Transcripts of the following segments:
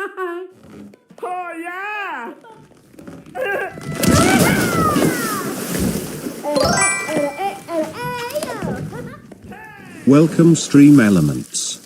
Oh yeah! Welcome Stream Elements.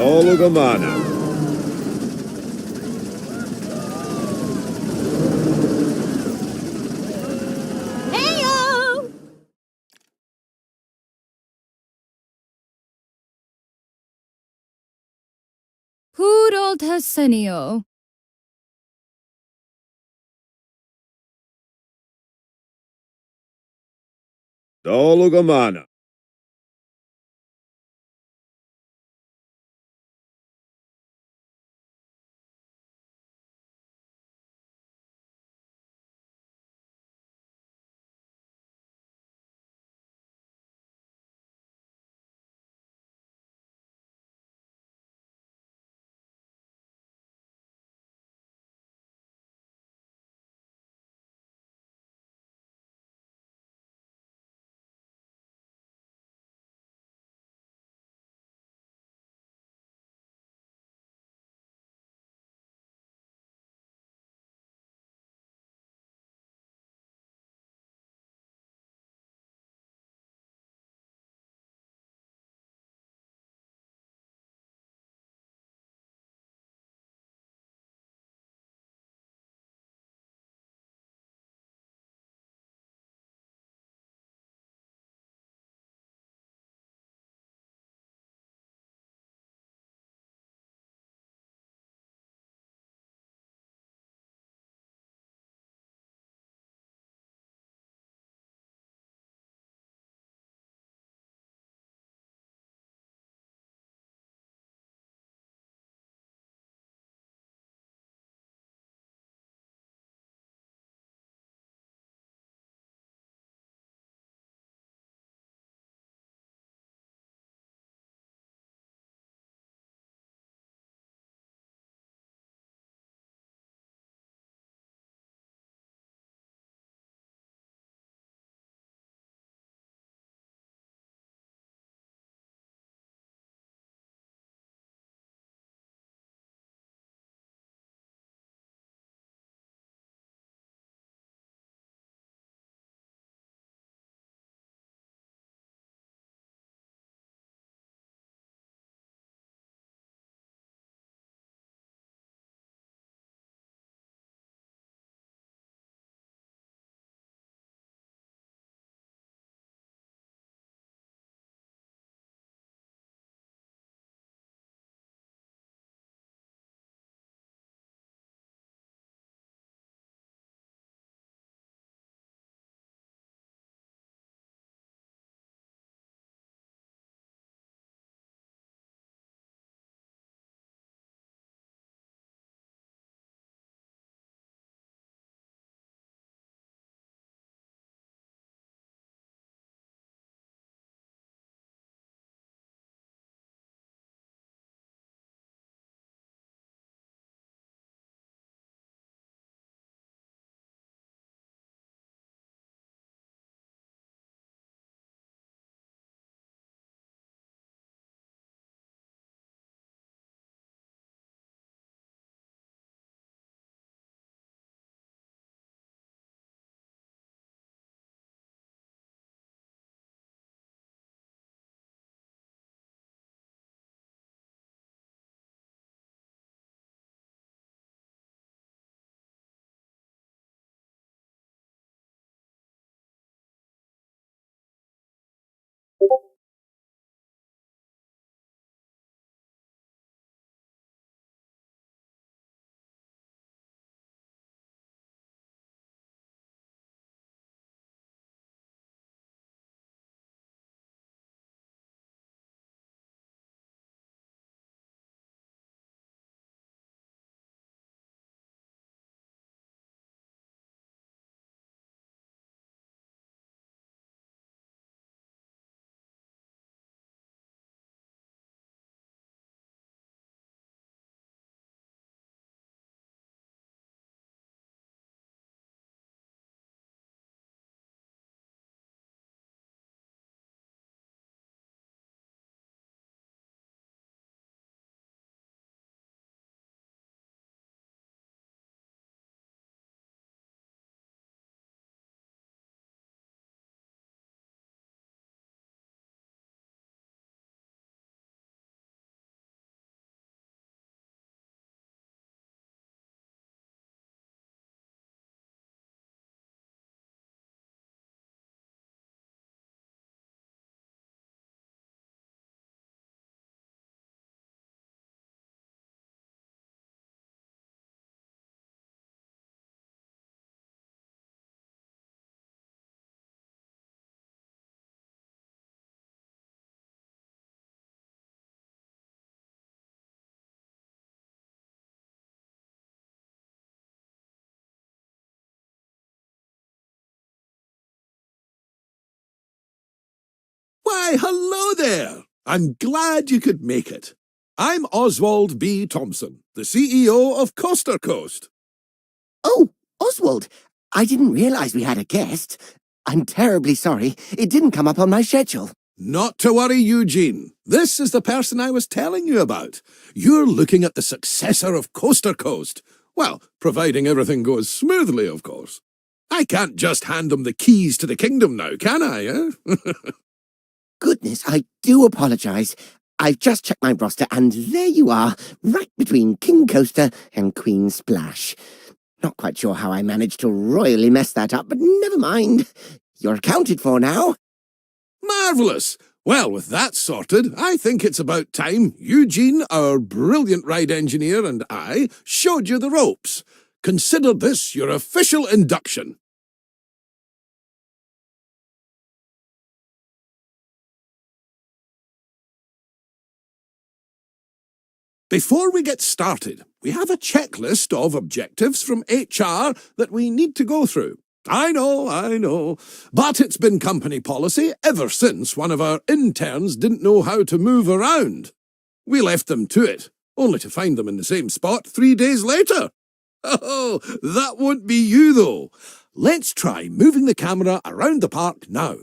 Olugamana. Heyo! Hurol Tasenio. Olugamana. Why, hello there! I'm glad you could make it. I'm Oswald B. Thompson, the CEO of Coaster Coast. Oh, Oswald, I didn't realize we had a guest. I'm terribly sorry. It didn't come up on my schedule. Not to worry, Eugene. This is the person I was telling you about. You're looking at the successor of Coaster Coast. Well, providing everything goes smoothly, of course. I can't just hand him the keys to the kingdom now, can I, eh? Goodness, I do apologize. I've just checked my roster, and there you are, right between King Coaster and Queen Splash. Not quite sure how I managed to royally mess that up, but never mind. You're accounted for now. Marvellous! Well, with that sorted, I think it's about time Eugene, our brilliant ride engineer, and I showed you the ropes. Consider this your official induction. Before we get started, we have a checklist of objectives from HR that we need to go through. I know, but it's been company policy ever since one of our interns didn't know how to move around. We left them to it, only to find them in the same spot 3 days later. Oh, that won't be you, though. Let's try moving the camera around the park now.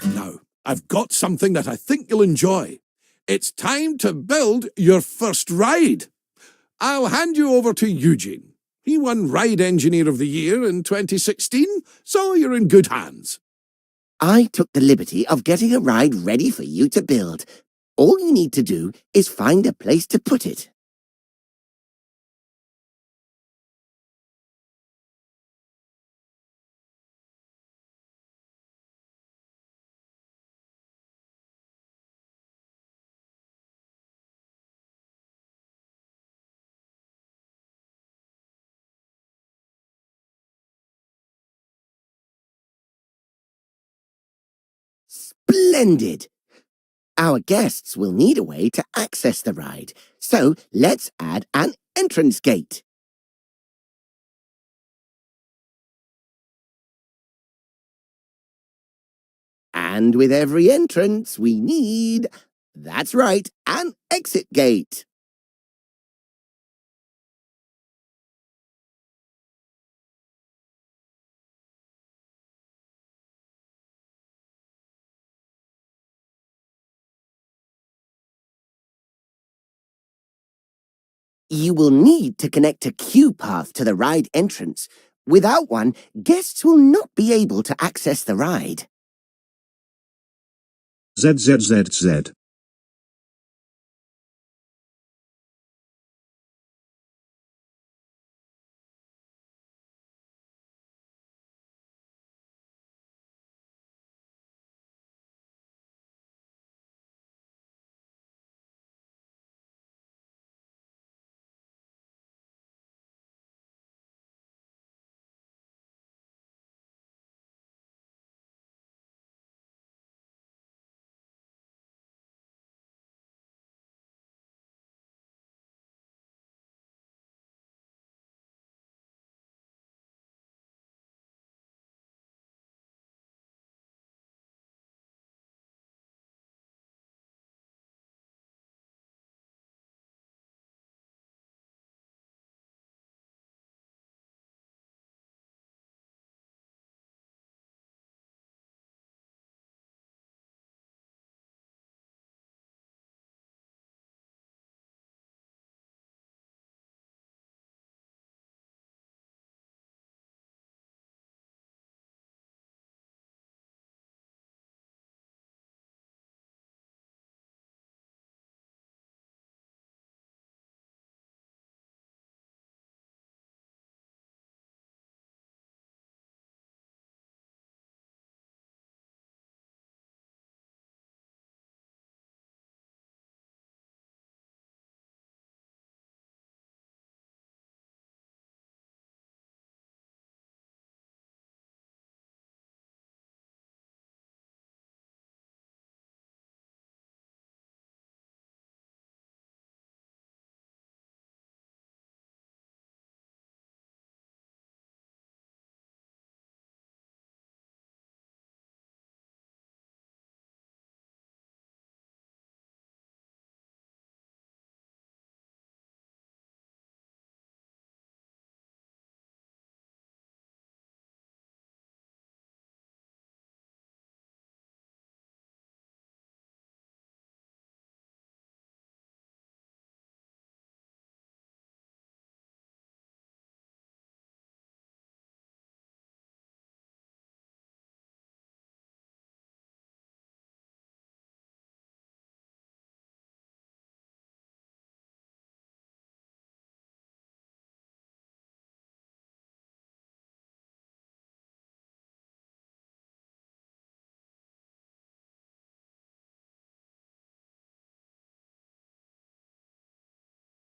Now, I've got something that I think you'll enjoy. It's time to build your first ride. I'll hand you over to Eugene. He won Ride Engineer of the Year in 2016, so you're in good hands. I took the liberty of getting a ride ready for you to build. All you need to do is find a place to put it. Splendid! Our guests will need a way to access the ride, so let's add an entrance gate. And with every entrance, we need, that's right, an exit gate. You will need to connect a queue path to the ride entrance. Without one, guests will not be able to access the ride. ZZZZ.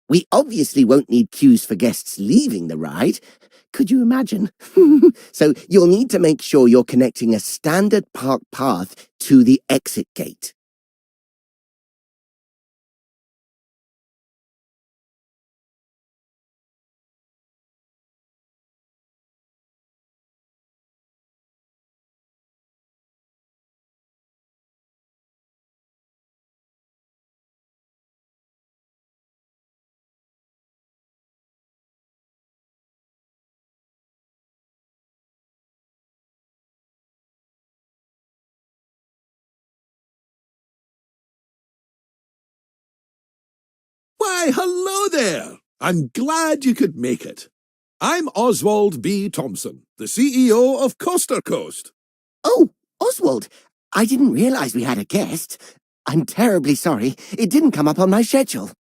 We obviously won't need queues for guests leaving the ride. Could you imagine? So you'll need to make sure you're connecting a standard park path to the exit gate. Why, hello there! I'm glad you could make it. I'm Oswald B. Thompson, the CEO of Coaster Coast. Oh, Oswald, I didn't realize we had a guest. I'm terribly sorry. It didn't come up on my schedule.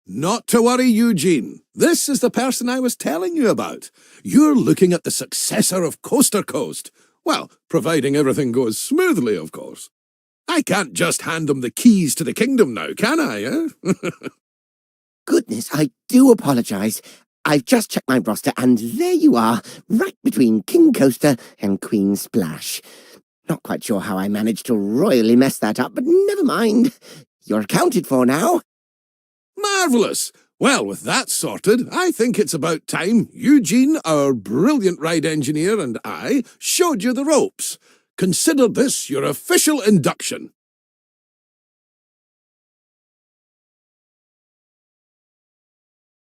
Not to worry, Eugene. This is the person I was telling you about. You're looking at the successor of Coaster Coast. Well, providing everything goes smoothly, of course. I can't just hand them the keys to the kingdom now, can I, Goodness, I do apologize. I've just checked my roster and there you are, right between King Coaster and Queen Splash. Not quite sure how I managed to royally mess that up, but never mind. You're accounted for now. Marvellous! Well, with that sorted, I think it's about time Eugene, our brilliant ride engineer, and I showed you the ropes. Consider this your official induction.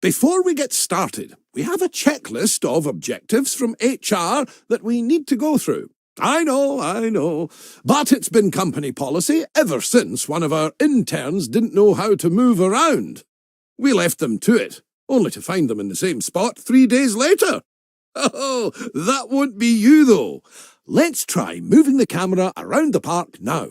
Before we get started, we have a checklist of objectives from HR that we need to go through. I know, but it's been company policy ever since one of our interns didn't know how to move around. We left them to it, only to find them in the same spot 3 days later. Oh, that won't be you, though. Let's try moving the camera around the park now.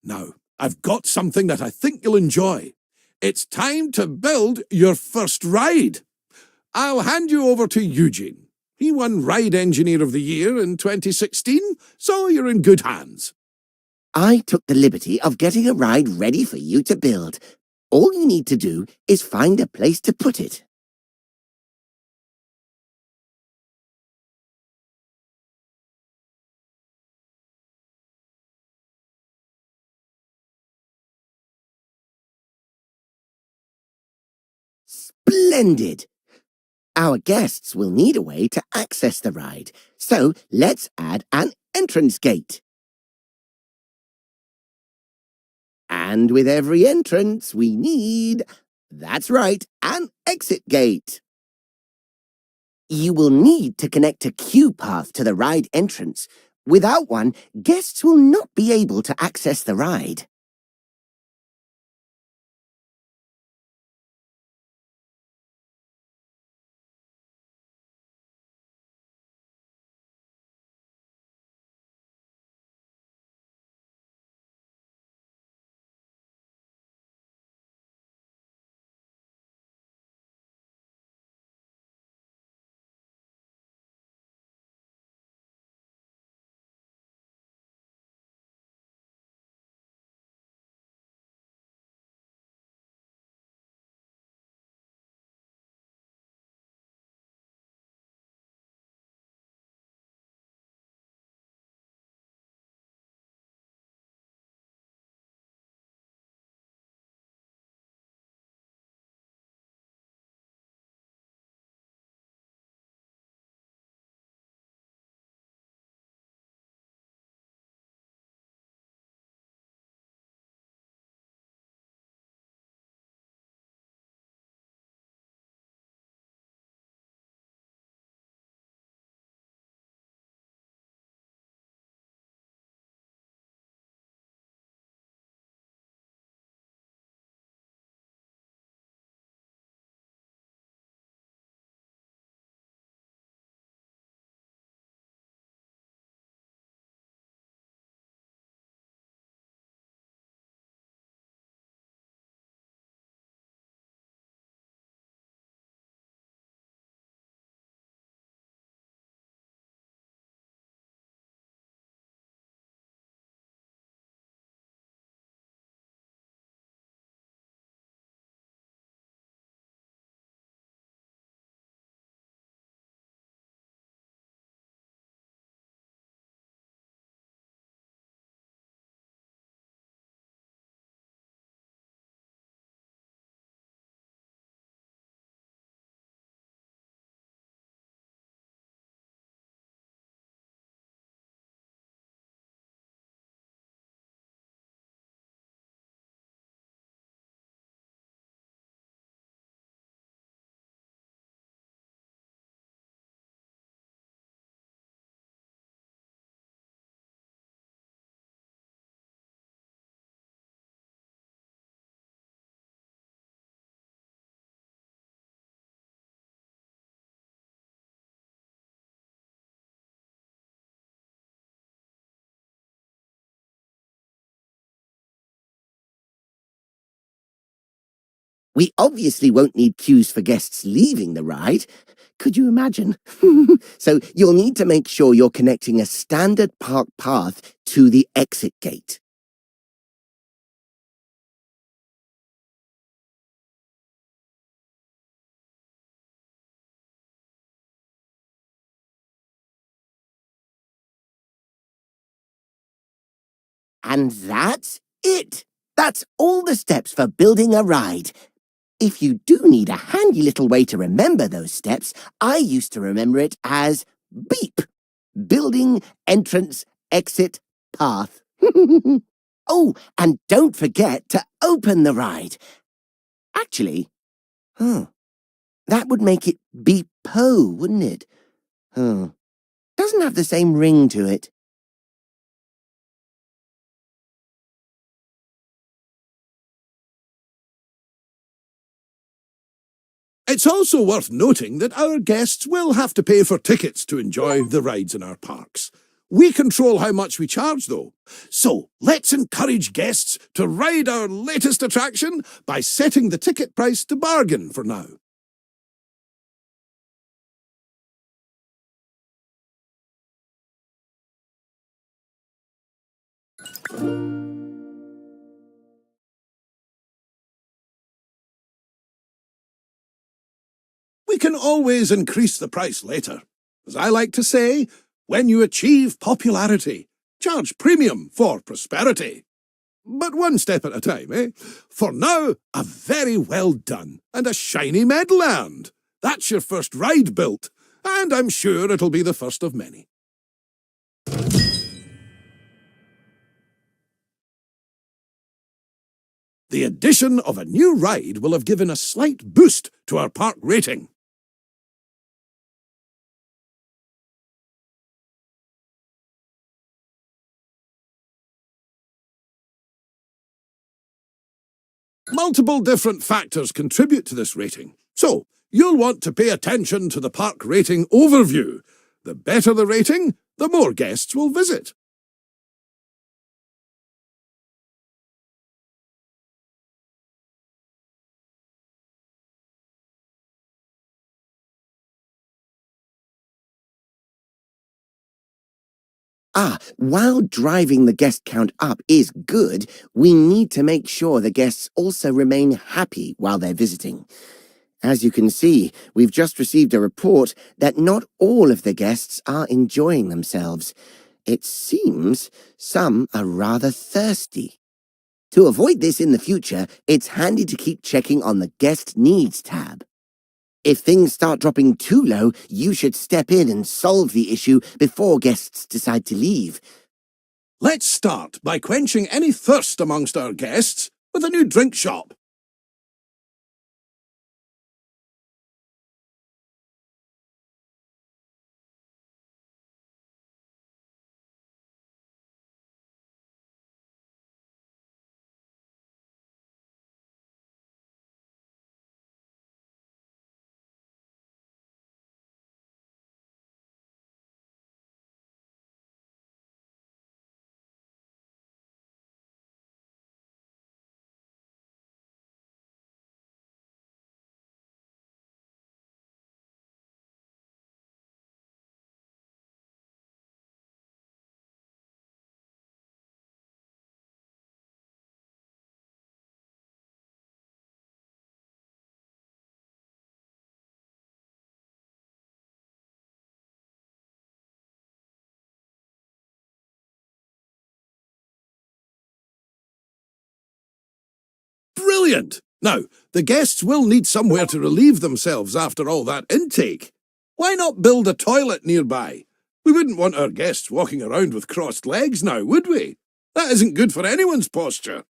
Now, I've got something that I think you'll enjoy. It's time to build your first ride. I'll hand you over to Eugene. He won Ride Engineer of the Year in 2016, so you're in good hands. I took the liberty of getting a ride ready for you to build. All you need to do is find a place to put it. Splendid! Our guests will need a way to access the ride, so let's add an entrance gate. And with every entrance, we need, that's right, an exit gate. You will need to connect a queue path to the ride entrance. Without one, guests will not be able to access the ride. We obviously won't need cues for guests leaving the ride. Could you imagine? So you'll need to make sure you're connecting a standard park path to the exit gate. And that's it. That's all the steps for building a ride. If you do need a handy little way to remember those steps, I used to remember it as BEEP. Building, entrance, exit, path. Oh, and don't forget to open the ride. Actually, that would make it Beep-po, wouldn't it? Doesn't have the same ring to it. It's also worth noting that our guests will have to pay for tickets to enjoy the rides in our parks. We control how much we charge, though. So let's encourage guests to ride our latest attraction by setting the ticket price to bargain for now. We can always increase the price later. As I like to say, when you achieve popularity, charge premium for prosperity. But one step at a time, eh? For now, a very well done and a shiny medal earned. That's your first ride built, and I'm sure it'll be the first of many. The addition of a new ride will have given a slight boost to our park rating. Multiple different factors contribute to this rating, so you'll want to pay attention to the park rating overview. The better the rating, the more guests will visit. While driving the guest count up is good, we need to make sure the guests also remain happy while they're visiting. As you can see, we've just received a report that not all of the guests are enjoying themselves. It seems some are rather thirsty. To avoid this in the future, it's handy to keep checking on the Guest Needs tab. If things start dropping too low, you should step in and solve the issue before guests decide to leave. Let's start by quenching any thirst amongst our guests with a new drink shop. Brilliant! Now, the guests will need somewhere to relieve themselves after all that intake. Why not build a toilet nearby? We wouldn't want our guests walking around with crossed legs now, would we? That isn't good for anyone's posture.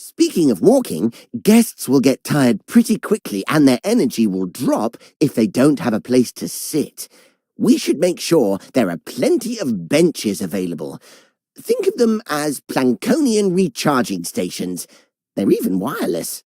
Speaking of walking, guests will get tired pretty quickly and their energy will drop if they don't have a place to sit. We should make sure there are plenty of benches available. Think of them as Plankonian recharging stations. They're even wireless.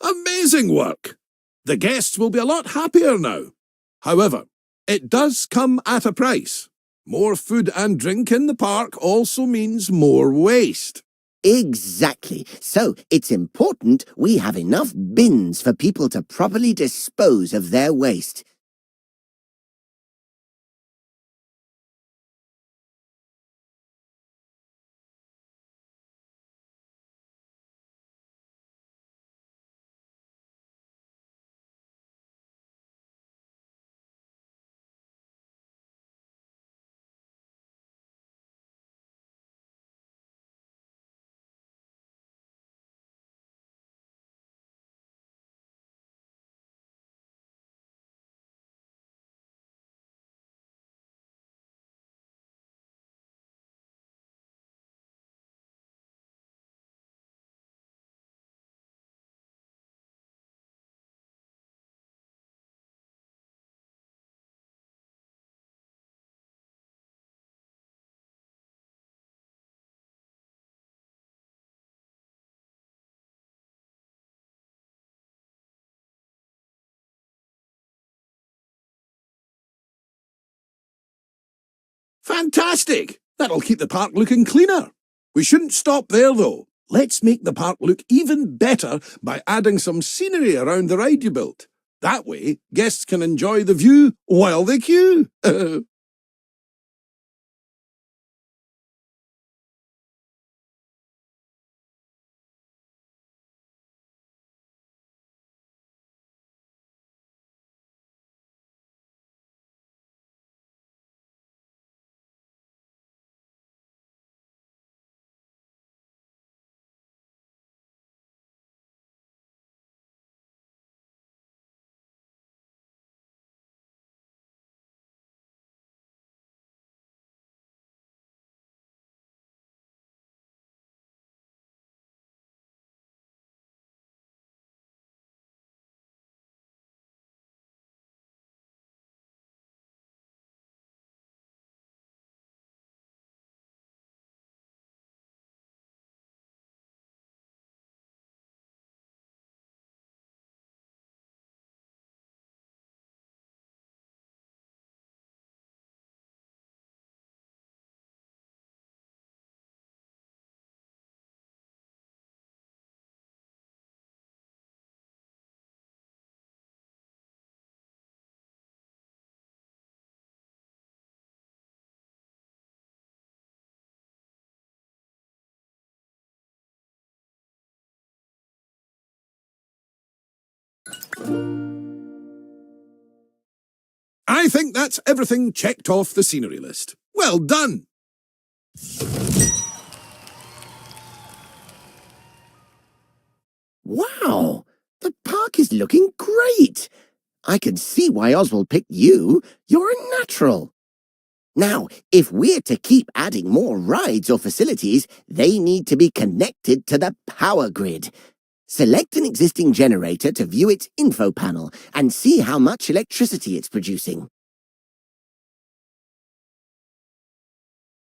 Amazing work! The guests will be a lot happier now. However, it does come at a price. More food and drink in the park also means more waste. Exactly. So it's important we have enough bins for people to properly dispose of their waste. Fantastic! That'll keep the park looking cleaner. We shouldn't stop there, though. Let's make the park look even better by adding some scenery around the ride you built. That way, guests can enjoy the view while they queue. I think that's everything checked off the scenery list. Well done! Wow! The park is looking great! I can see why Oswald picked you. You're a natural. Now, if we're to keep adding more rides or facilities, they need to be connected to the power grid. Select an existing generator to view its info panel and see how much electricity it's producing.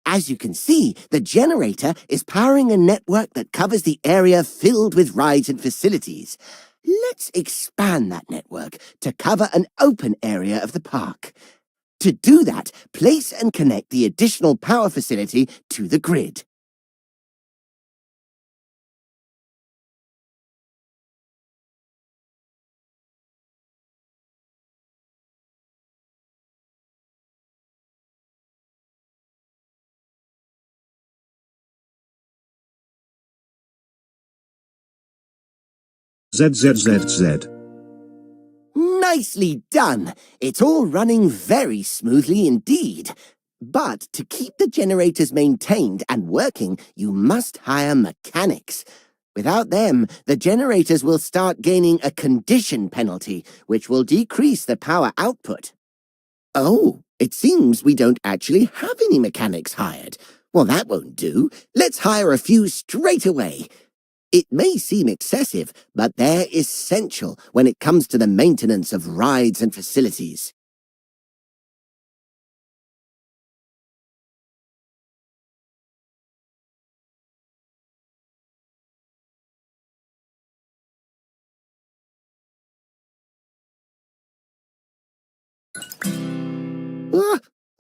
As you can see, the generator is powering a network that covers the area filled with rides and facilities. Let's expand that network to cover an open area of the park. To do that, place and connect the additional power facility to the grid. ZZZZ. Nicely done. It's all running very smoothly indeed. But to keep the generators maintained and working, you must hire mechanics. Without them, the generators will start gaining a condition penalty, which will decrease the power output. Oh, it seems we don't actually have any mechanics hired. Well, that won't do. Let's hire a few straight away. It may seem excessive, but they're essential when it comes to the maintenance of rides and facilities.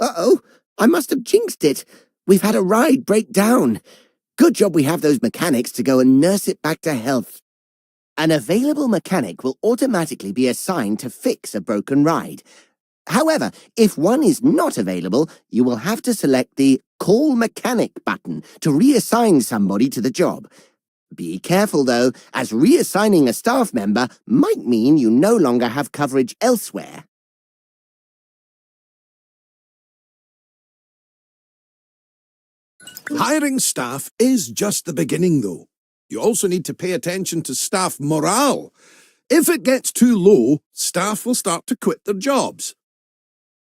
Uh-oh, I must have jinxed it. We've had a ride break down. Good job we have those mechanics to go and nurse it back to health. An available mechanic will automatically be assigned to fix a broken ride. However, if one is not available, you will have to select the Call Mechanic button to reassign somebody to the job. Be careful, though, as reassigning a staff member might mean you no longer have coverage elsewhere. Hiring staff is just the beginning, though. You also need to pay attention to staff morale. If it gets too low, staff will start to quit their jobs.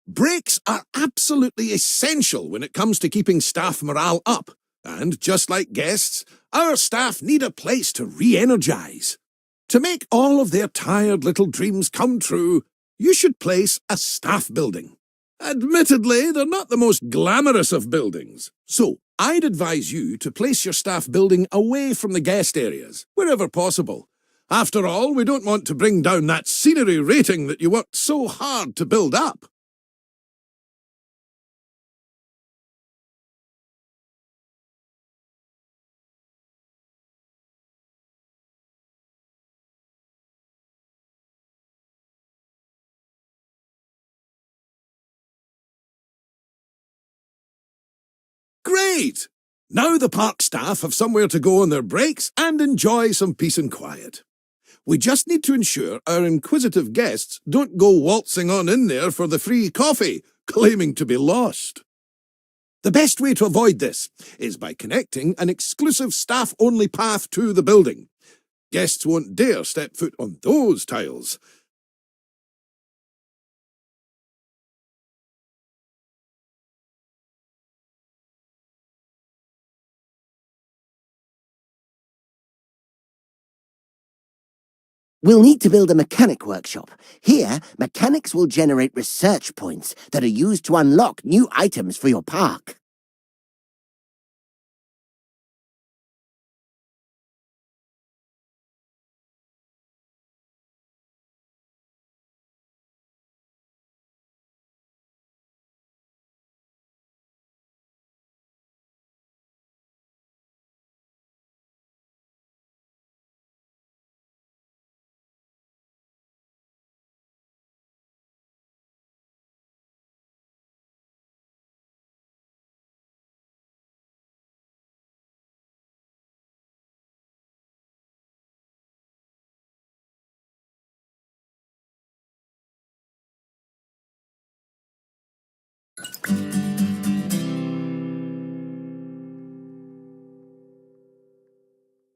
Breaks are absolutely essential when it comes to keeping staff morale up. And just like guests, our staff need a place to re-energize. To make all of their tired little dreams come true, you should place a staff building. Admittedly, they're not the most glamorous of buildings, so I'd advise you to place your staff building away from the guest areas, wherever possible. After all, we don't want to bring down that scenery rating that you worked so hard to build up. Great! Now the park staff have somewhere to go on their breaks and enjoy some peace and quiet. We just need to ensure our inquisitive guests don't go waltzing on in there for the free coffee, claiming to be lost. The best way to avoid this is by connecting an exclusive staff-only path to the building. Guests won't dare step foot on those tiles. We'll need to build a mechanic workshop. Here, mechanics will generate research points that are used to unlock new items for your park.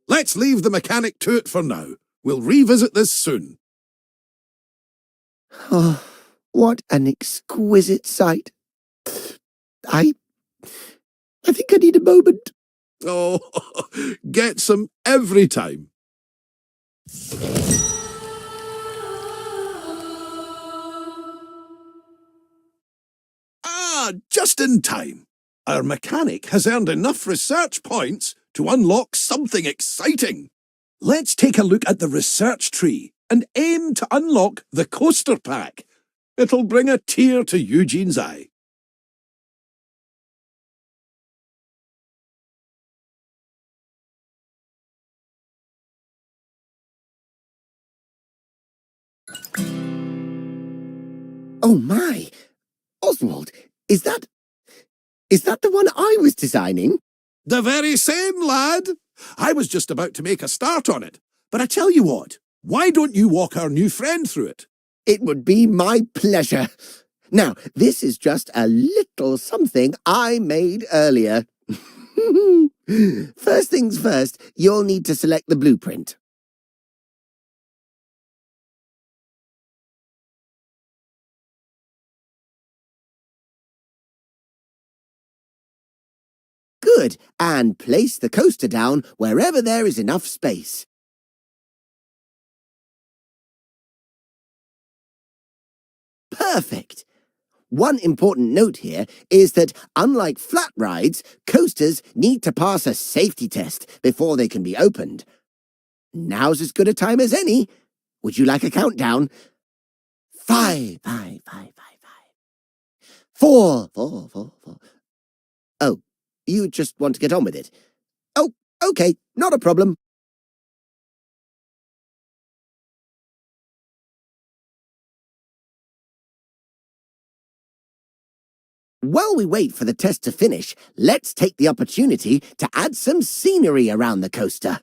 Let's leave the mechanic to it for now. We'll revisit this soon. Oh, what an exquisite sight. I think I need a moment. Oh, get some every time. Ah, just in time. Our mechanic has earned enough research points to unlock something exciting. Let's take a look at the research tree and aim to unlock the coaster pack. It'll bring a tear to Eugene's eye. Oh my! Oswald, is that the one I was designing? The very same, lad. I was just about to make a start on it. But I tell you what, why don't you walk our new friend through it? It would be my pleasure. Now, this is just a little something I made earlier. First things first, you'll need to select the blueprint. Good, and place the coaster down wherever there is enough space. Perfect. One important note here is that, unlike flat rides, coasters need to pass a safety test before they can be opened. Now's as good a time as any. Would you like a countdown? 5, 5, 5, 5, 5. 4, 4, 4, 4. Oh, you just want to get on with it. Oh, okay, not a problem. While we wait for the test to finish, let's take the opportunity to add some scenery around the coaster.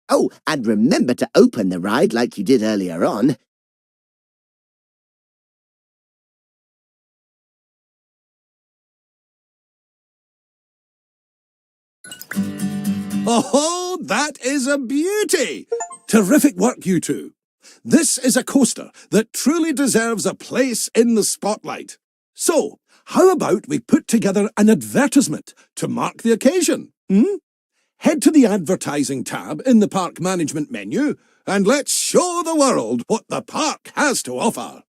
Oh, and remember to open the ride like you did earlier on. Oh, that is a beauty! Terrific work, you two. This is a coaster that truly deserves a place in the spotlight. So, how about we put together an advertisement to mark the occasion? Head to the advertising tab in the park management menu and let's show the world what the park has to offer.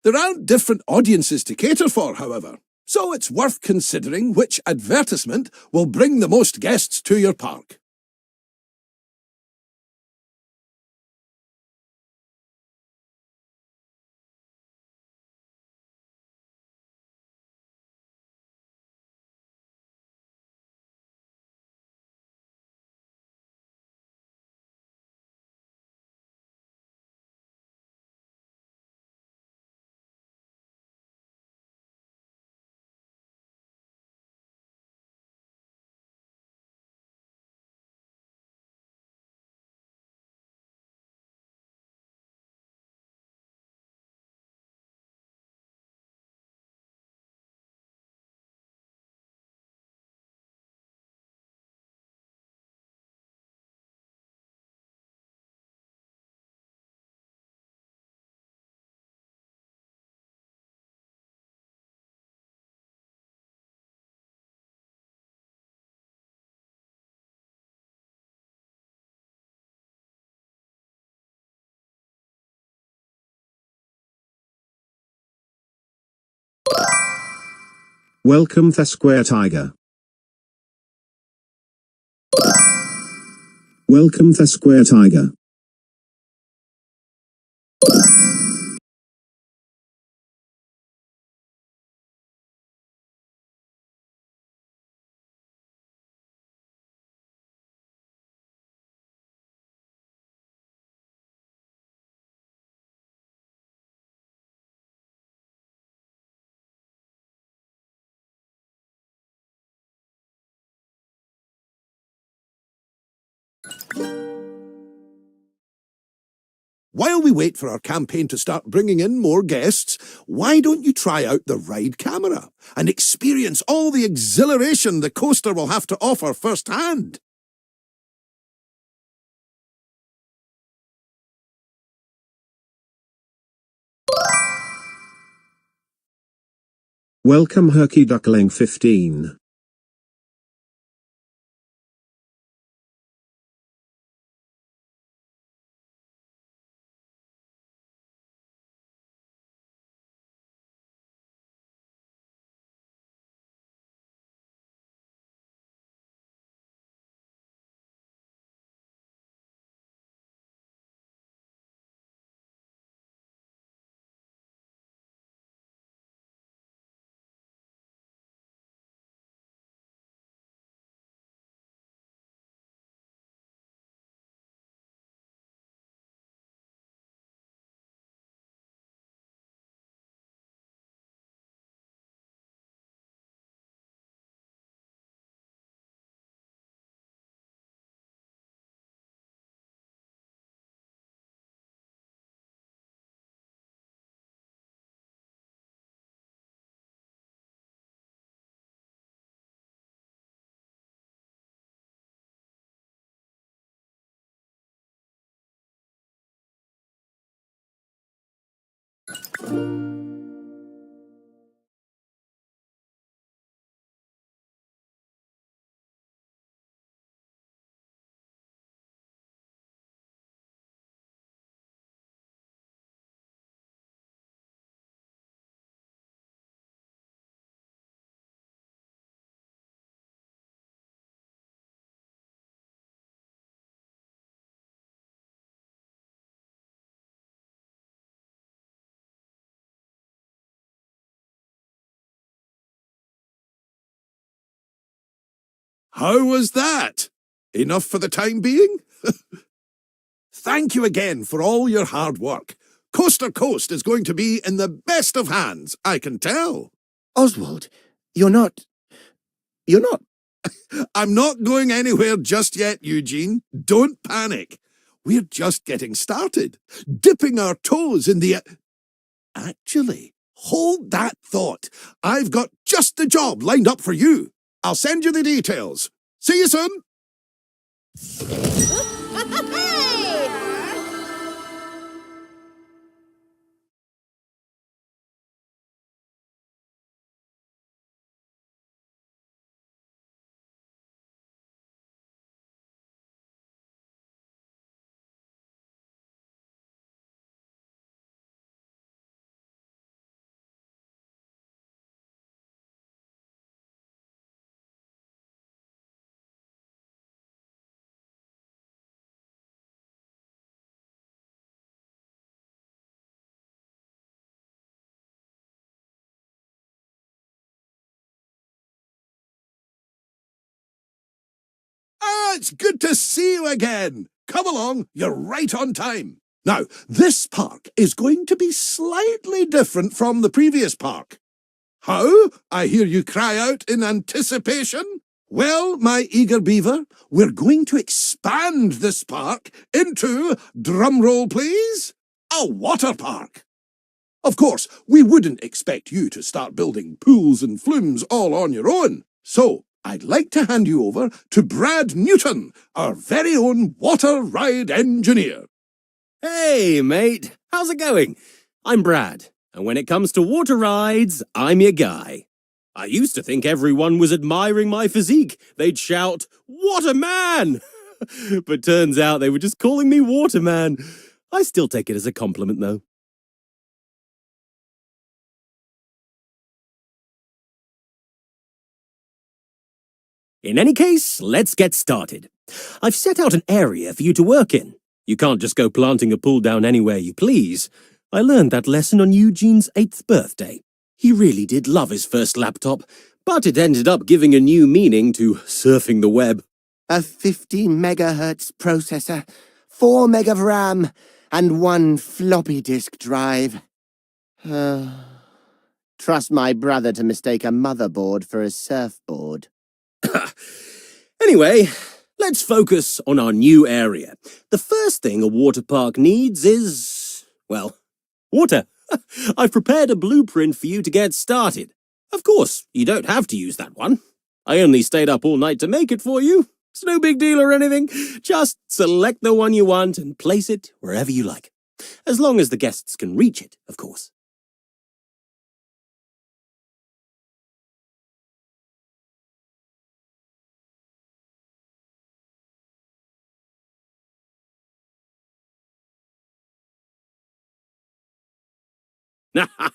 There aren't different audiences to cater for, however, so it's worth considering which advertisement will bring the most guests to your park. Welcome the Square Tiger. Welcome the Square Tiger. While we wait for our campaign to start bringing in more guests, why don't you try out the ride camera and experience all the exhilaration the coaster will have to offer firsthand? Welcome Herky Duckling 15. How was that? Enough for the time being? Thank you again for all your hard work. Coaster Coast is going to be in the best of hands, I can tell. Oswald, you're not... I'm not going anywhere just yet, Eugene. Don't panic. We're just getting started, dipping our toes in the... Actually, hold that thought. I've got just the job lined up for you. I'll send you the details. See you soon. It's good to see you again. Come along, you're right on time. Now, this park is going to be slightly different from the previous park. How? I hear you cry out in anticipation. Well, my eager beaver, we're going to expand this park into, drumroll please, a water park. Of course, we wouldn't expect you to start building pools and flumes all on your own. So, I'd like to hand you over to Brad Newton, our very own water ride engineer. Hey, mate. How's it going? I'm Brad, and when it comes to water rides, I'm your guy. I used to think everyone was admiring my physique. They'd shout, "Waterman!" But turns out they were just calling me Waterman. I still take it as a compliment, though. In any case, let's get started. I've set out an area for you to work in. You can't just go planting a pool down anywhere you please. I learned that lesson on Eugene's 8th birthday. He really did love his first laptop, but it ended up giving a new meaning to surfing the web. A 50 megahertz processor, 4 meg of RAM, and 1 floppy disk drive. Trust my brother to mistake a motherboard for a surfboard. Anyway, let's focus on our new area. The first thing a water park needs is, well, water. I've prepared a blueprint for you to get started. Of course, you don't have to use that one. I only stayed up all night to make it for you. It's no big deal or anything. Just select the one you want and place it wherever you like. As long as the guests can reach it, of course.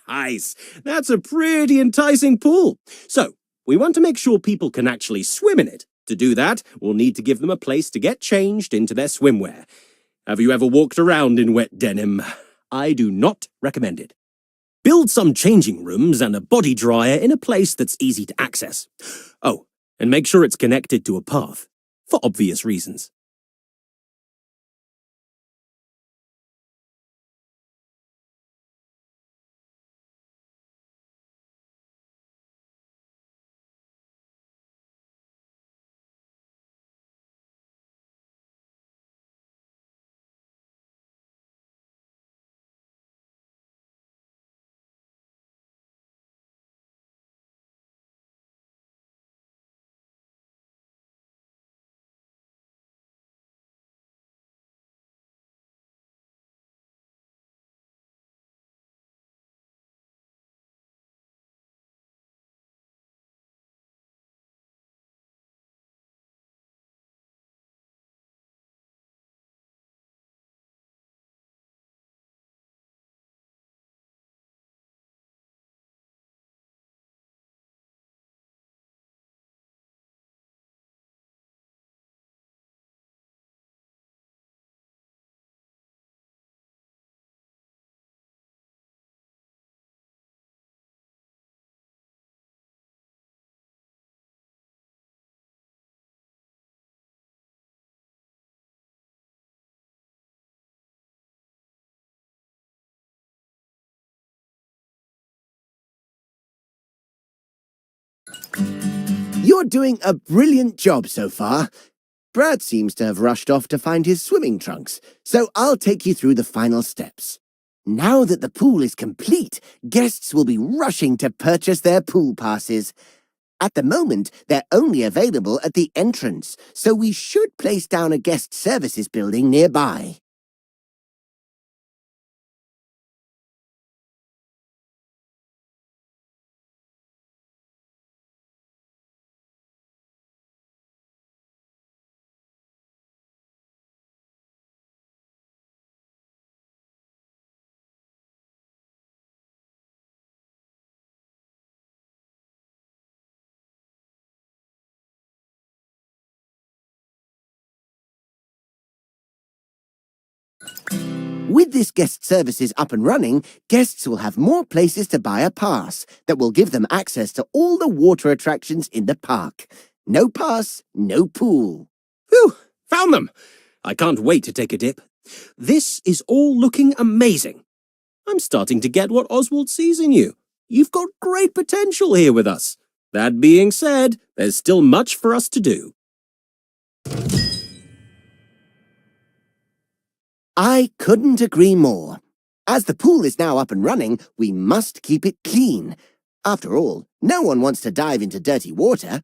Nice! That's a pretty enticing pool. So, we want to make sure people can actually swim in it. To do that, we'll need to give them a place to get changed into their swimwear. Have you ever walked around in wet denim? I do not recommend it. Build some changing rooms and a body dryer in a place that's easy to access. Oh, and make sure it's connected to a path, for obvious reasons. You're doing a brilliant job so far. Brad seems to have rushed off to find his swimming trunks, so I'll take you through the final steps. Now that the pool is complete, guests will be rushing to purchase their pool passes. At the moment, they're only available at the entrance, so we should place down a guest services building nearby. With this guest services up and running, guests will have more places to buy a pass that will give them access to all the water attractions in the park. No pass, no pool. Whew! Found them! I can't wait to take a dip. This is all looking amazing. I'm starting to get what Oswald sees in you. You've got great potential here with us. That being said, there's still much for us to do. I couldn't agree more. As the pool is now up and running, we must keep it clean. After all, no one wants to dive into dirty water.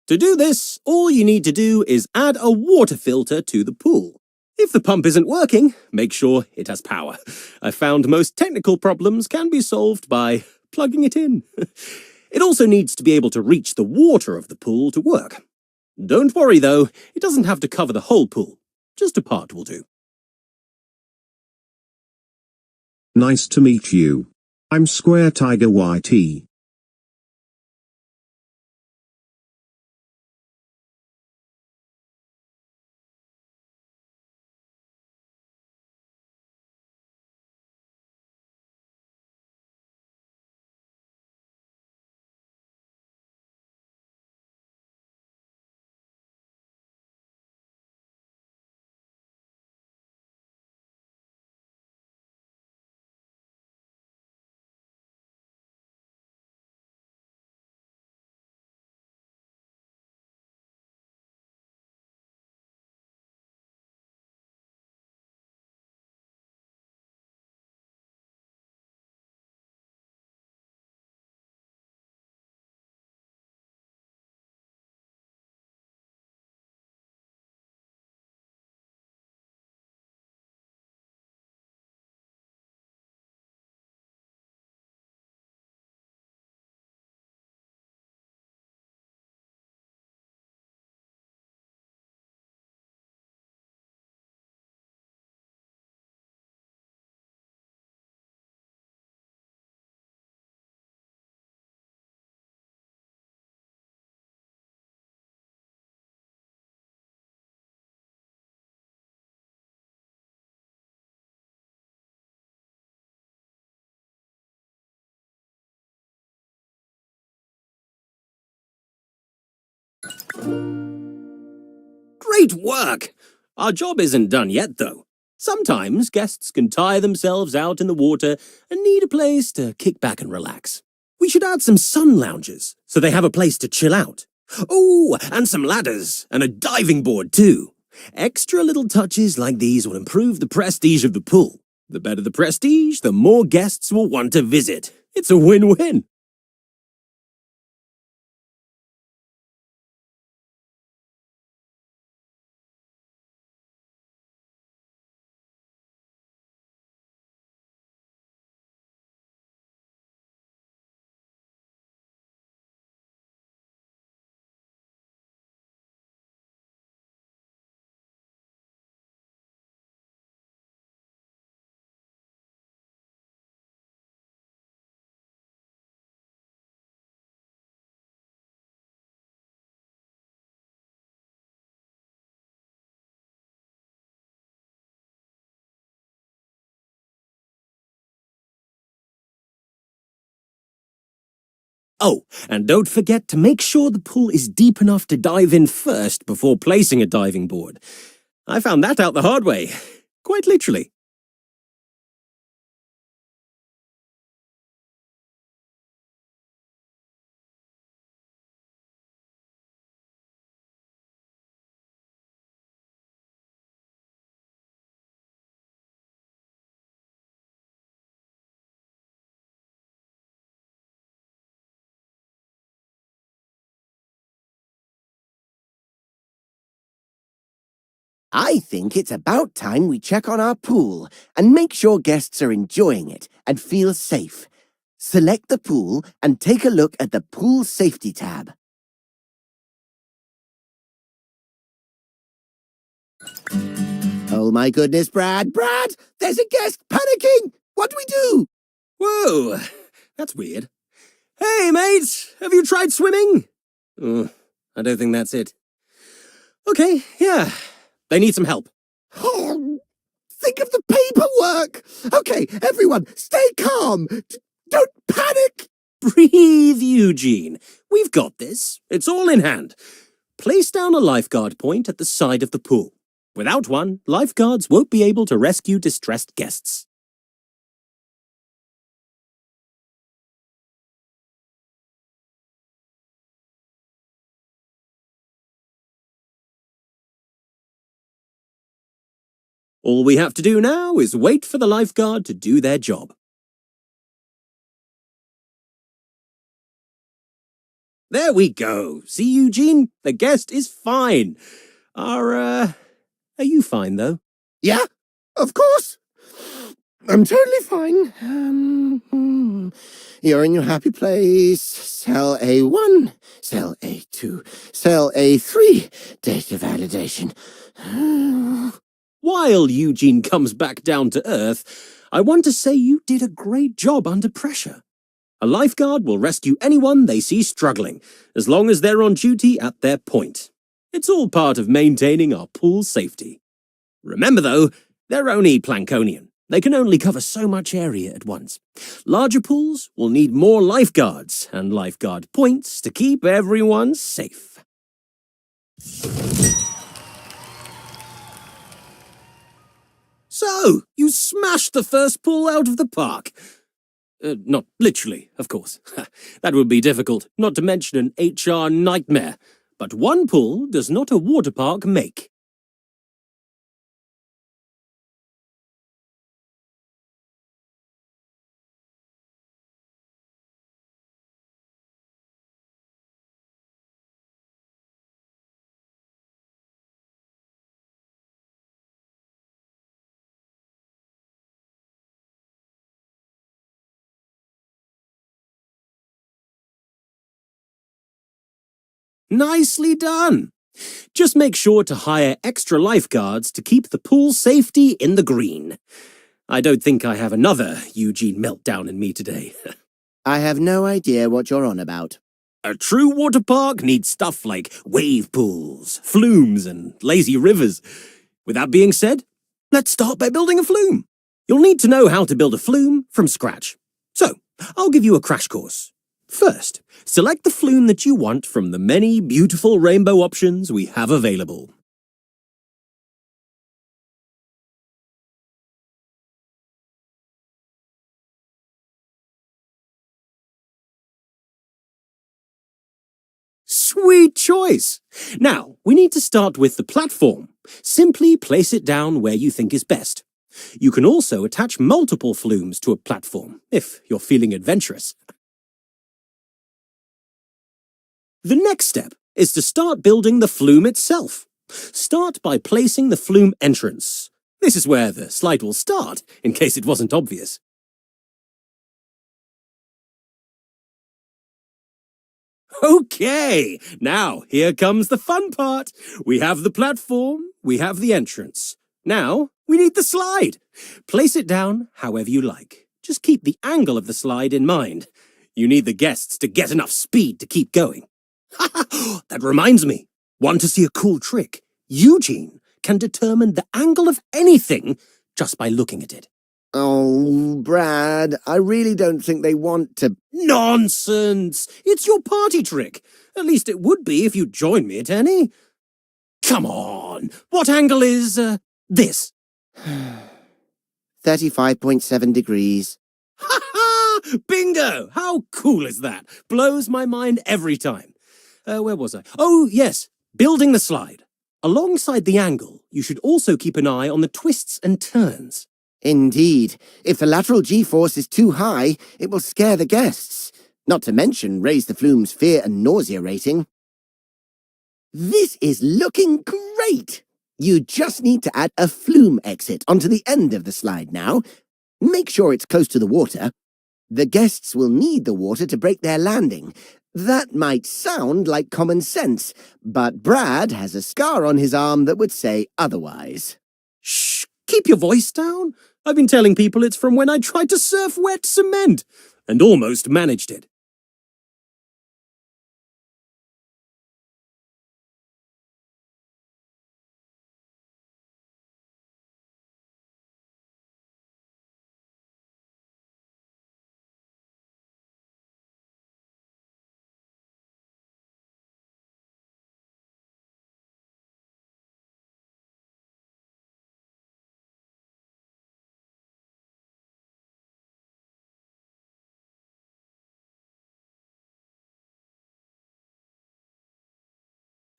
To do this, all you need to do is add a water filter to the pool. If the pump isn't working, make sure it has power. I found most technical problems can be solved by plugging it in. It also needs to be able to reach the water of the pool to work. Don't worry though, it doesn't have to cover the whole pool. Just a part will do. Nice to meet you. I'm TheSquareTigerYT. Great work! Our job isn't done yet, though. Sometimes guests can tire themselves out in the water and need a place to kick back and relax. We should add some sun lounges so they have a place to chill out. Oh, and some ladders and a diving board, too. Extra little touches like these will improve the prestige of the pool. The better the prestige, the more guests will want to visit. It's a win-win. Oh, and don't forget to make sure the pool is deep enough to dive in first before placing a diving board. I found that out the hard way, quite literally. I think it's about time we check on our pool and make sure guests are enjoying it and feel safe. Select the pool and take a look at the Pool Safety tab. Oh my goodness, Brad! Brad! There's a guest panicking! What do we do? Whoa, that's weird. Hey, mate, have you tried swimming? I don't think that's it. Okay, yeah, they need some help. Oh, think of the paperwork! Okay, everyone, stay calm! Don't panic! Breathe, Eugene. We've got this. It's all in hand. Place down a lifeguard point at the side of the pool. Without one, lifeguards won't be able to rescue distressed guests. All we have to do now is wait for the lifeguard to do their job. There we go. See, Eugene? The guest is fine. Are you fine, though? Yeah, of course. I'm totally fine. You're in your happy place. Cell A1, cell A2, cell A3. Data validation. While Eugene comes back down to earth, I want to say you did a great job under pressure. A lifeguard will rescue anyone they see struggling, as long as they're on duty at their point. It's all part of maintaining our pool safety. Remember, though, they're only Plankonian. They can only cover so much area at once. Larger pools will need more lifeguards and lifeguard points to keep everyone safe. So, you smashed the first pool out of the park. Not literally, of course. That would be difficult, not to mention an HR nightmare. But one pool does not a water park make. Nicely done! Just make sure to hire extra lifeguards to keep the pool safety in the green. I don't think I have another Eugene meltdown in me today. I have no idea what you're on about. A true water park needs stuff like wave pools, flumes, and lazy rivers. With that being said, let's start by building a flume. You'll need to know how to build a flume from scratch. So, I'll give you a crash course. First, select the flume that you want from the many beautiful rainbow options we have available. Sweet choice! Now, we need to start with the platform. Simply place it down where you think is best. You can also attach multiple flumes to a platform, if you're feeling adventurous. The next step is to start building the flume itself. Start by placing the flume entrance. This is where the slide will start, in case it wasn't obvious. Okay, now here comes the fun part. We have the platform, we have the entrance. Now we need the slide. Place it down however you like. Just keep the angle of the slide in mind. You need the guests to get enough speed to keep going. That reminds me. Want to see a cool trick? Eugene can determine the angle of anything just by looking at it. Oh, Brad, I really don't think they want to... Nonsense! It's your party trick. At least it would be if you joined me at any. Come on! What angle is, this? 35.7 degrees. Ha ha! Bingo! How cool is that? Blows my mind every time. Where was I? Oh, yes. Building the slide. Alongside the angle, you should also keep an eye on the twists and turns. Indeed. If the lateral G-force is too high, it will scare the guests. Not to mention raise the flume's fear and nausea rating. This is looking great! You just need to add a flume exit onto the end of the slide now. Make sure it's close to the water. The guests will need the water to break their landing. That might sound like common sense, but Brad has a scar on his arm that would say otherwise. Shh! Keep your voice down. I've been telling people it's from when I tried to surf wet cement and almost managed it.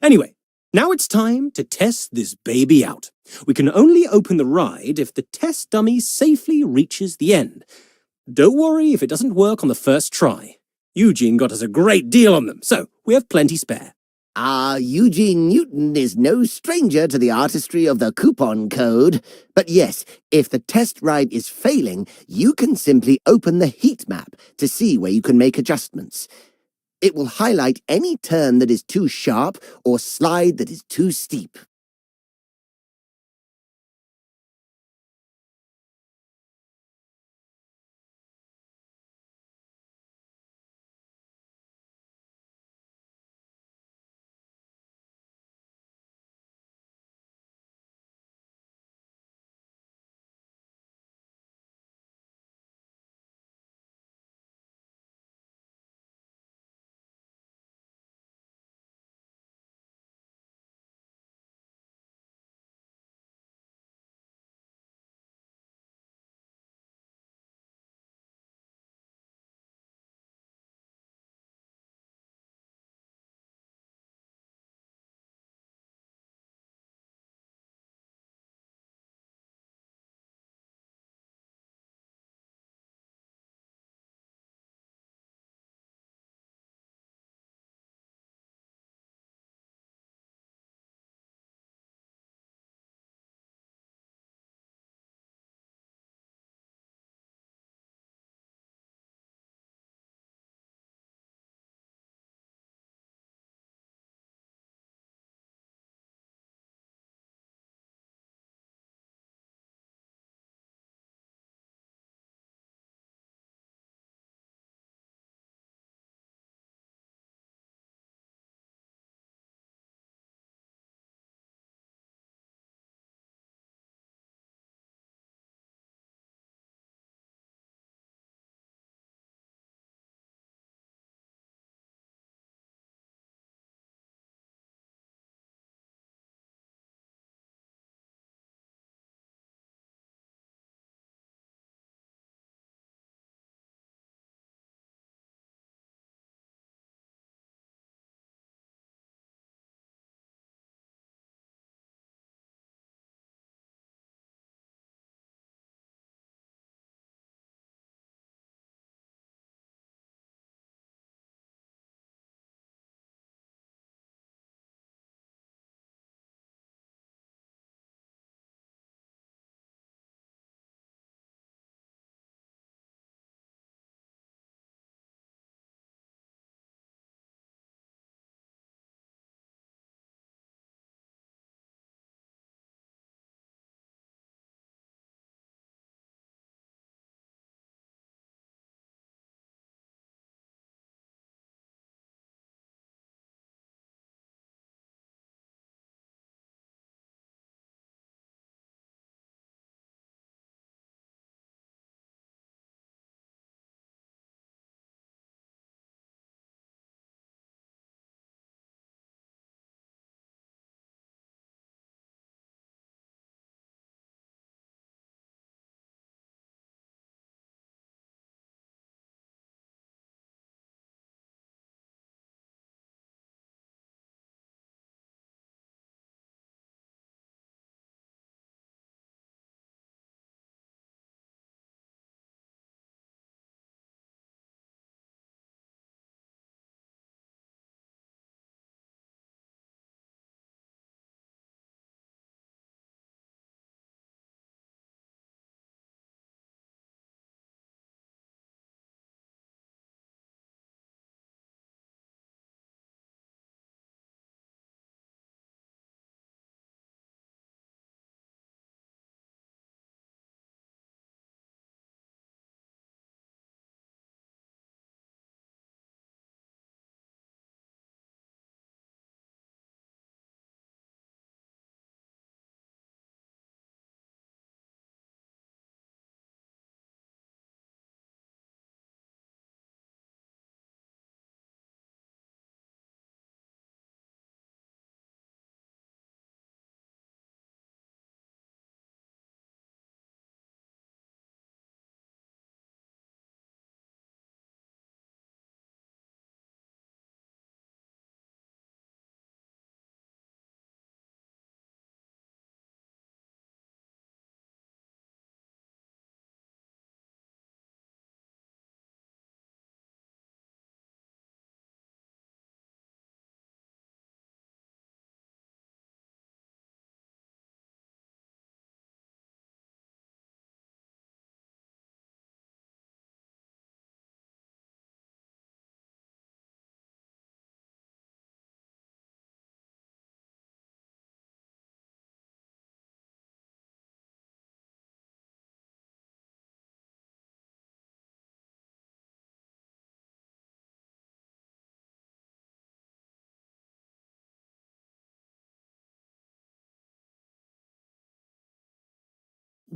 Anyway, now it's time to test this baby out. We can only open the ride if the test dummy safely reaches the end. Don't worry if it doesn't work on the first try. Eugene got us a great deal on them, so we have plenty spare. Eugene Newton is no stranger to the artistry of the coupon code. But yes, if the test ride is failing, you can simply open the heat map to see where you can make adjustments. It will highlight any turn that is too sharp or slide that is too steep.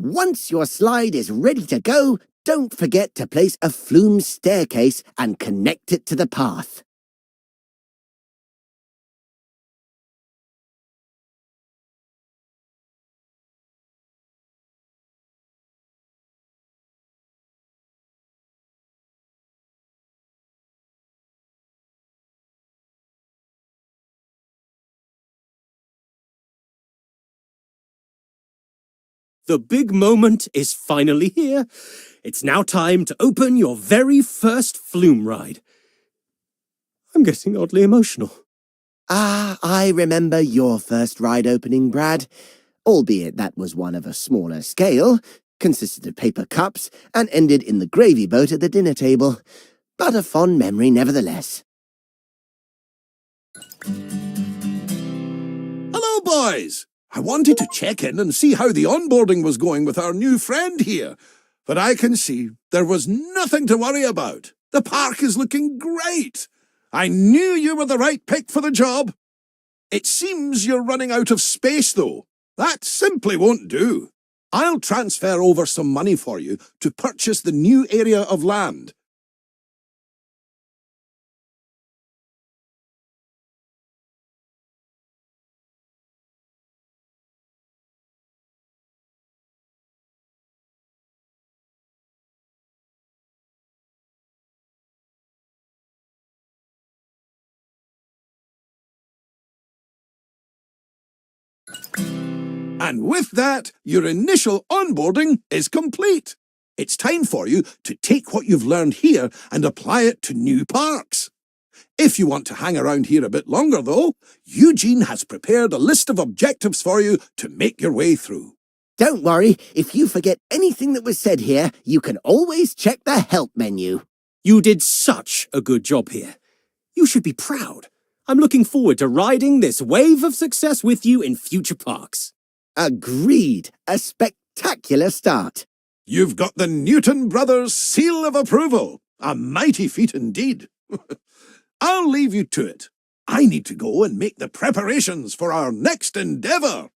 Once your slide is ready to go, don't forget to place a flume staircase and connect it to the path. The big moment is finally here. It's now time to open your very first flume ride. I'm getting oddly emotional. Ah, I remember your first ride opening, Brad. Albeit that was one of a smaller scale, consisted of paper cups, and ended in the gravy boat at the dinner table. But a fond memory nevertheless. Hello, boys! I wanted to check in and see how the onboarding was going with our new friend here. But I can see there was nothing to worry about. The park is looking great. I knew you were the right pick for the job. It seems you're running out of space, though. That simply won't do. I'll transfer over some money for you to purchase the new area of land. And with that, your initial onboarding is complete. It's time for you to take what you've learned here and apply it to new parks. If you want to hang around here a bit longer, though, Eugene has prepared a list of objectives for you to make your way through. Don't worry, if you forget anything that was said here, you can always check the help menu. You did such a good job here. You should be proud. I'm looking forward to riding this wave of success with you in future parks. Agreed. A spectacular start. You've got the Newton Brothers seal of approval. A mighty feat indeed. I'll leave you to it. I need to go and make the preparations for our next endeavour.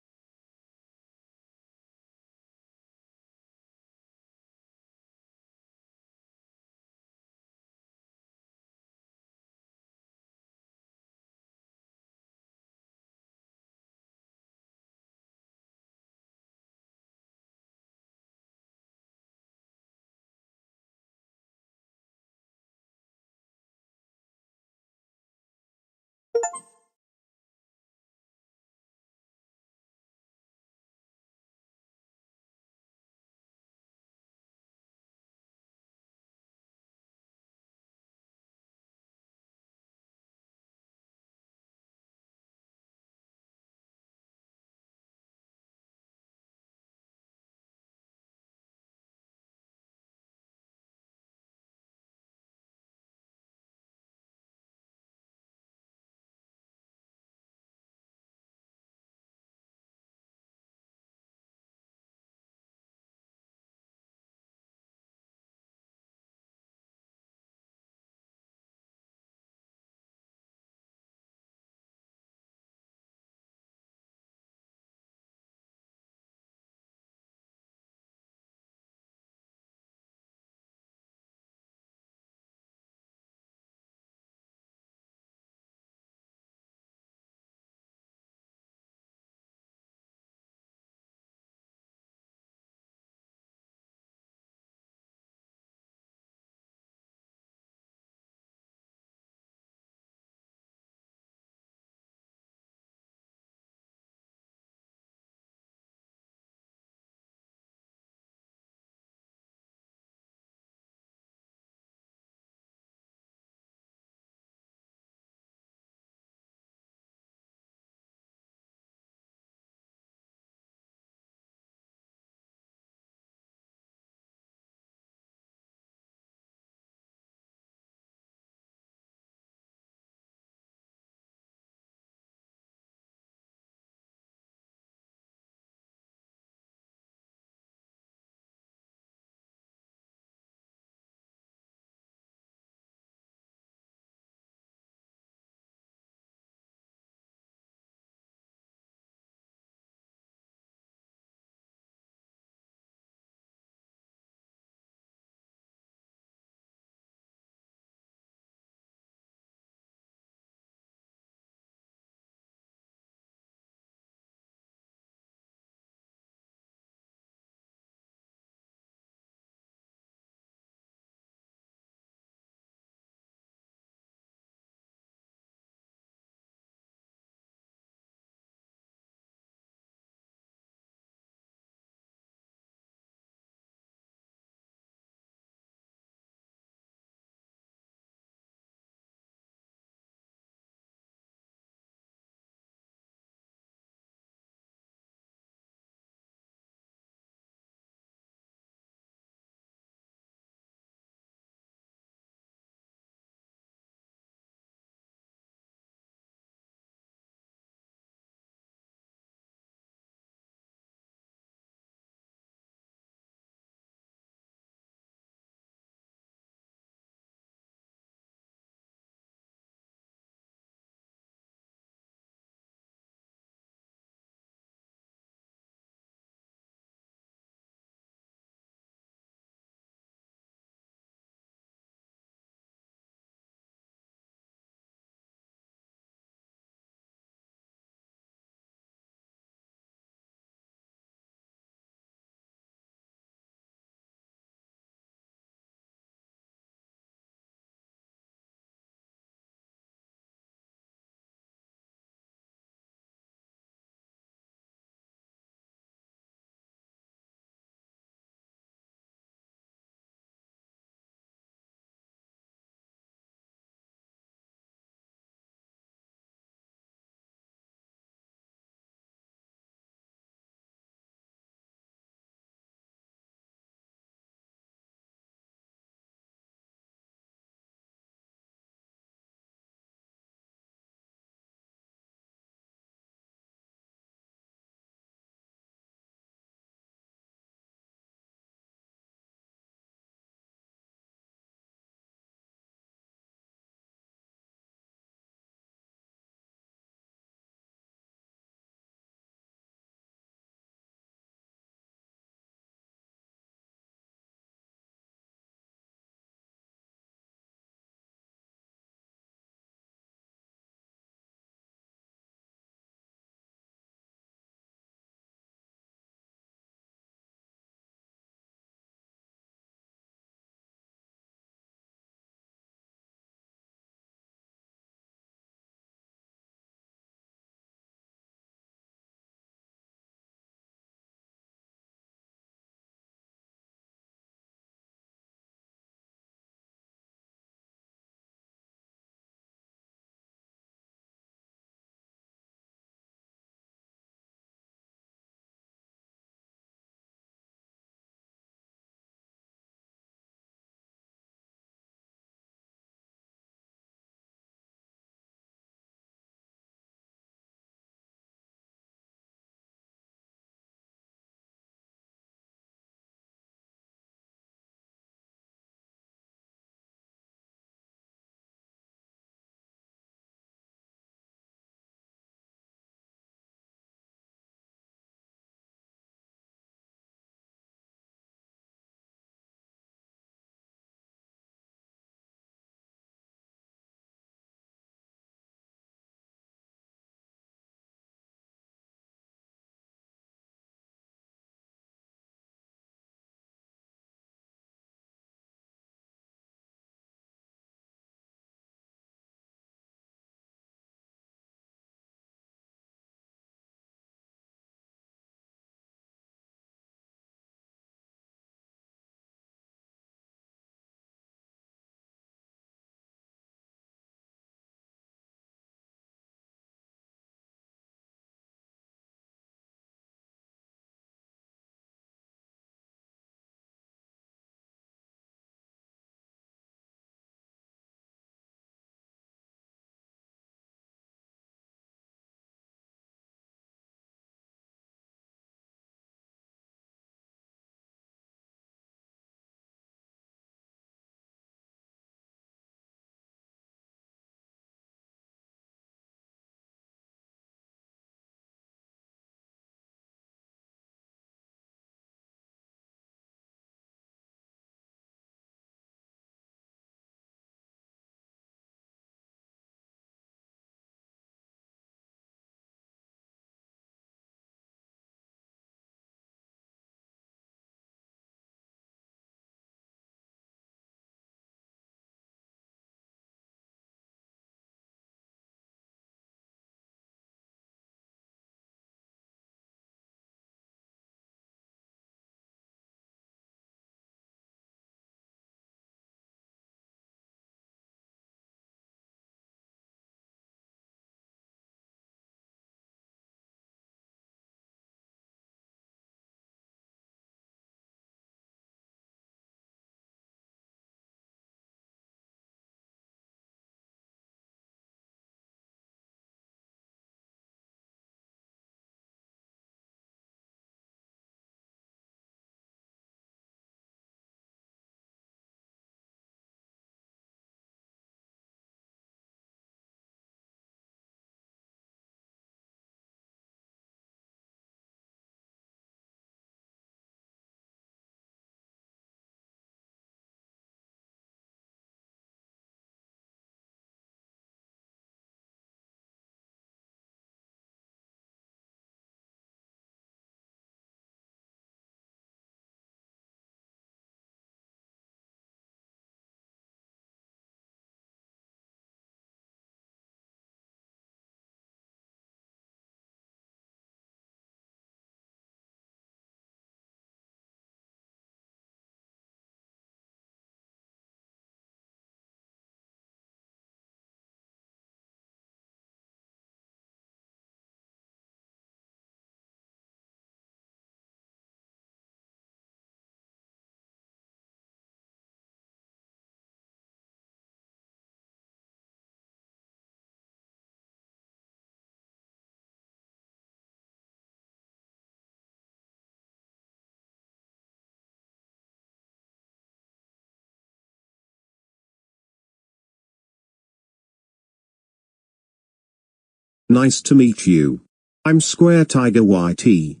Nice to meet you. I'm SquareTigerYT.